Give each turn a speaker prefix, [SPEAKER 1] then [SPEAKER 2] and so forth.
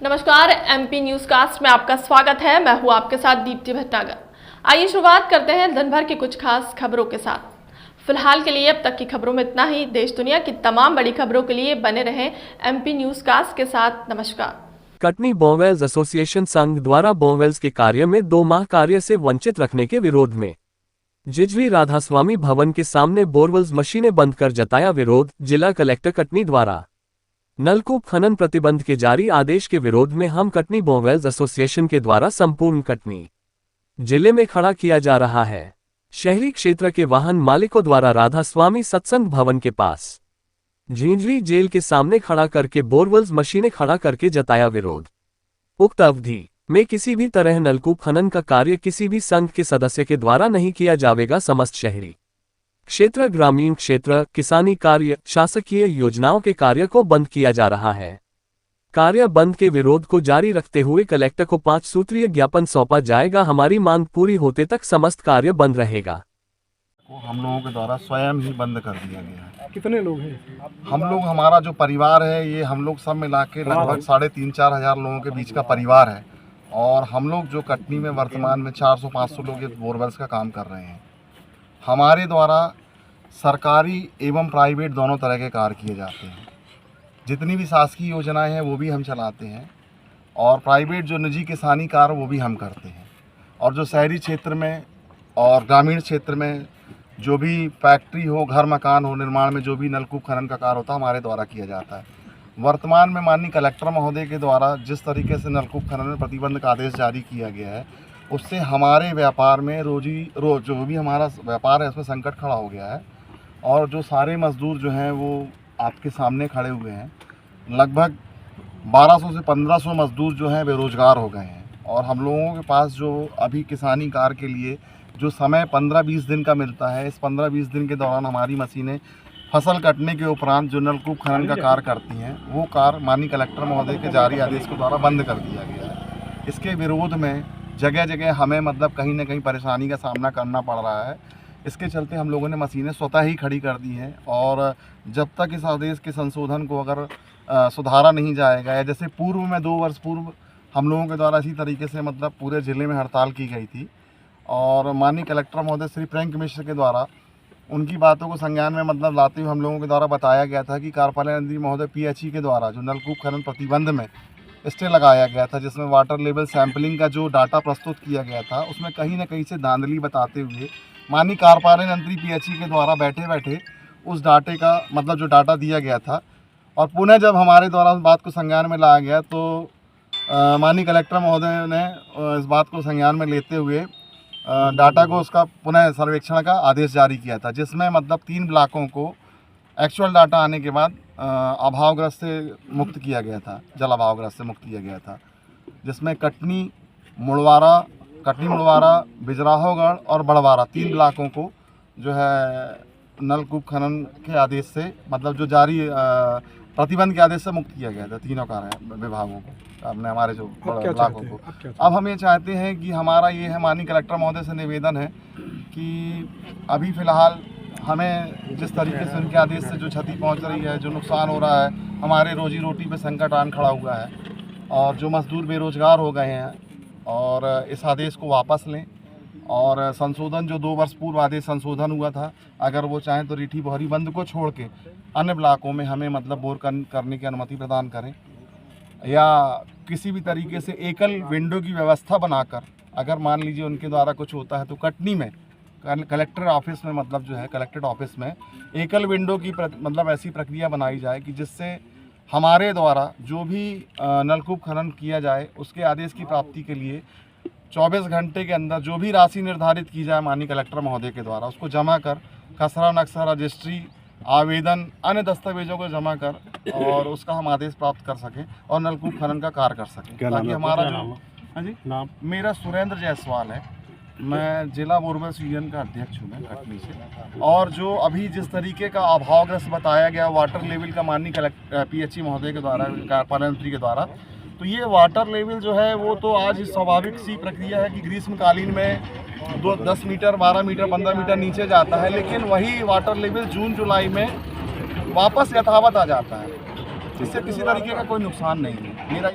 [SPEAKER 1] नमस्कार, MP news cast में आपका स्वागत है। मैं हूं आपके साथ दीप्ति भटनागर। आइए शुरुआत करते हैं दिन भर की कुछ खास खबरों के साथ। फिलहाल के लिए अब तक की खबरों में इतना ही। देश दुनिया की तमाम बड़ी खबरों के लिए बने रहें एमपी न्यूज कास्ट के साथ। नमस्कार।
[SPEAKER 2] कटनी बोरवेल्स एसोसिएशन संघ द्वारा बोरवेल्स के कार्य में 2 माह कार्य से वंचित रखने के विरोध में जिजवी राधास्वामी भवन के सामने बोरवेल्स मशीनें बंद कर जताया विरोध। जिला कलेक्टर कटनी द्वारा नलकूप खनन प्रतिबंध के जारी आदेश के विरोध में हम कटनी बोरवेल्स एसोसिएशन के द्वारा संपूर्ण कटनी जिले में खड़ा किया जा रहा है। शहरी क्षेत्र के वाहन मालिकों द्वारा राधास्वामी सत्संग भवन के पास झिंझरी जेल के सामने खड़ा करके बोरवेल्स मशीनें खड़ा करके जताया विरोध। उक्त अवधि में किसी भी तरह नलकूप खनन का कार्य किसी भी संघ के सदस्य के द्वारा नहीं किया जाएगा। समस्त शहरी क्षेत्र, ग्रामीण क्षेत्र, किसानी कार्य, शासकीय योजनाओं के कार्य को बंद किया जा रहा है। कार्य बंद के विरोध को जारी रखते हुए कलेक्टर को 5 सूत्रीय ज्ञापन सौंपा जाएगा। हमारी मांग पूरी होते तक समस्त कार्य बंद रहेगा।
[SPEAKER 3] हम लोगों के द्वारा स्वयं ही बंद कर दिया गया है।
[SPEAKER 4] कितने लोग हैं?
[SPEAKER 3] हम लोग, हमारा जो परिवार है, ये हम लोग सब मिला के लगभग 3,500-4 हज़ार लोगों के बीच का परिवार है। और हम लोग जो कटनी में वर्तमान में 400-500 लोग ये बोरवेल्स का काम कर रहे हैं। हमारे द्वारा सरकारी एवं प्राइवेट दोनों तरह के कार्य किए जाते हैं। जितनी भी शासकीय योजनाएं हैं वो भी हम चलाते हैं, और प्राइवेट जो निजी किसानी कार्य वो भी हम करते हैं। और जो शहरी क्षेत्र में और ग्रामीण क्षेत्र में जो भी फैक्ट्री हो, घर मकान हो, निर्माण में जो भी नलकूप खनन का कार्य होता है हमारे द्वारा किया जाता है। वर्तमान में माननीय कलेक्टर महोदय के द्वारा जिस तरीके से नलकूप खनन में प्रतिबंध का आदेश जारी किया गया है, उससे हमारे व्यापार में जो भी हमारा व्यापार है उसमें संकट खड़ा हो गया है। और जो सारे मजदूर जो हैं वो आपके सामने खड़े हुए हैं। लगभग 1200 से 1500 मजदूर जो हैं बेरोजगार हो गए हैं। और हम लोगों के पास जो अभी किसानी कार्य के लिए जो समय 15-20 दिन का मिलता है, इस 15-20 दिन के दौरान हमारी मशीनें फसल कटने के उपरांत जो नलकूप खनन का कार्य करती हैं, वो कार्य माननीय कलेक्टर महोदय के जारी आदेश के द्वारा बंद कर दिया गया है। इसके विरोध में जगह जगह हमें कहीं ना कहीं परेशानी का सामना करना पड़ रहा है। इसके चलते हम लोगों ने मशीनें स्वतः ही खड़ी कर दी हैं। और जब तक इस आदेश के संशोधन को अगर सुधारा नहीं जाएगा, या जैसे पूर्व में 2 वर्ष पूर्व हम लोगों के द्वारा इसी तरीके से पूरे ज़िले में हड़ताल की गई थी, और माननीय कलेक्टर महोदय श्री प्रियंक मिश्र के द्वारा उनकी बातों को संज्ञान में लाते हुए हम लोगों के द्वारा बताया गया था कि कार्यपालन अधिकारी महोदय PHE के द्वारा जो नलकूप खनन प्रतिबंध में स्टे लगाया गया था, जिसमें वाटर लेवल सैंपलिंग का जो डाटा प्रस्तुत किया गया था, उसमें कहीं ना कहीं से धांधली बताते हुए माननीय कार्यपालन मंत्री PHE के द्वारा बैठे बैठे उस डाटे का जो डाटा दिया गया था, और पुनः जब हमारे द्वारा उस बात को संज्ञान में लाया गया तो माननीय कलेक्टर महोदय ने इस बात को संज्ञान में लेते हुए डाटा को उसका पुनः सर्वेक्षण का आदेश जारी किया था, जिसमें 3 ब्लॉकों को एक्चुअल डाटा आने के बाद अभावग्रस्त से मुक्त किया गया था, जल अभावग्रस्त से मुक्त किया गया था, जिसमें कटनी मुड़वारा, बिजराहोगढ़ और बड़वारा 3 ब्लॉकों को जो है नलकूप खनन के आदेश से जो जारी प्रतिबंध के आदेश से मुक्त किया गया था, तीनों कार्य विभागों को, अपने हमारे जो ब्लॉकों को। अब हम ये चाहते हैं कि हमारा ये है, माननीय कलेक्टर महोदय से निवेदन है कि अभी फ़िलहाल हमें जिस तरीके से उनके आदेश से जो क्षति पहुंच रही है, जो नुकसान हो रहा है, हमारे रोजी रोटी पे संकट आन खड़ा हुआ है, और जो मजदूर बेरोजगार हो गए हैं, और इस आदेश को वापस लें। और संशोधन जो 2 वर्ष पूर्व आदेश संशोधन हुआ था, अगर वो चाहें तो रीठी बोहरी बंद को छोड़ के अन्य ब्लॉकों में हमें बोर करने की अनुमति प्रदान करें, या किसी भी तरीके से एकल विंडो की व्यवस्था बनाकर, अगर मान लीजिए उनके द्वारा कुछ होता है तो कटनी में कलेक्टर ऑफिस में कलेक्ट्रेट ऑफिस में एकल विंडो की ऐसी प्रक्रिया बनाई जाए कि जिससे हमारे द्वारा जो भी नलकूप खनन किया जाए उसके आदेश की प्राप्ति के लिए 24 घंटे के अंदर जो भी राशि निर्धारित की जाए माननीय कलेक्टर महोदय के द्वारा, उसको जमा कर खसरा नक्शा, रजिस्ट्री, आवेदन, अन्य दस्तावेजों को जमा कर और उसका हम आदेश प्राप्त कर सकें और नलकूप खनन का कार्य कर सकें, ताकि हमारा जो हाँ जी नाम मेरा सुरेंद्र जायसवाल है। मैं जिला बोरवेल्स यूनियन का अध्यक्ष हूँ, मैं कटनी से। और जो अभी जिस तरीके का अभावग्रस्त बताया गया वाटर लेवल का माननीय PHE महोदय के द्वारा, कार्यपालन मंत्री के द्वारा, तो ये वाटर लेवल जो है वो तो आज स्वाभाविक सी प्रक्रिया है कि ग्रीष्मकालीन में 10 मीटर, 12 मीटर, 15 मीटर नीचे जाता है, लेकिन वही वाटर लेवल जून जुलाई में वापस यथावत आ जाता है, जिससे किसी तरीके का कोई नुकसान नहीं है। मेरा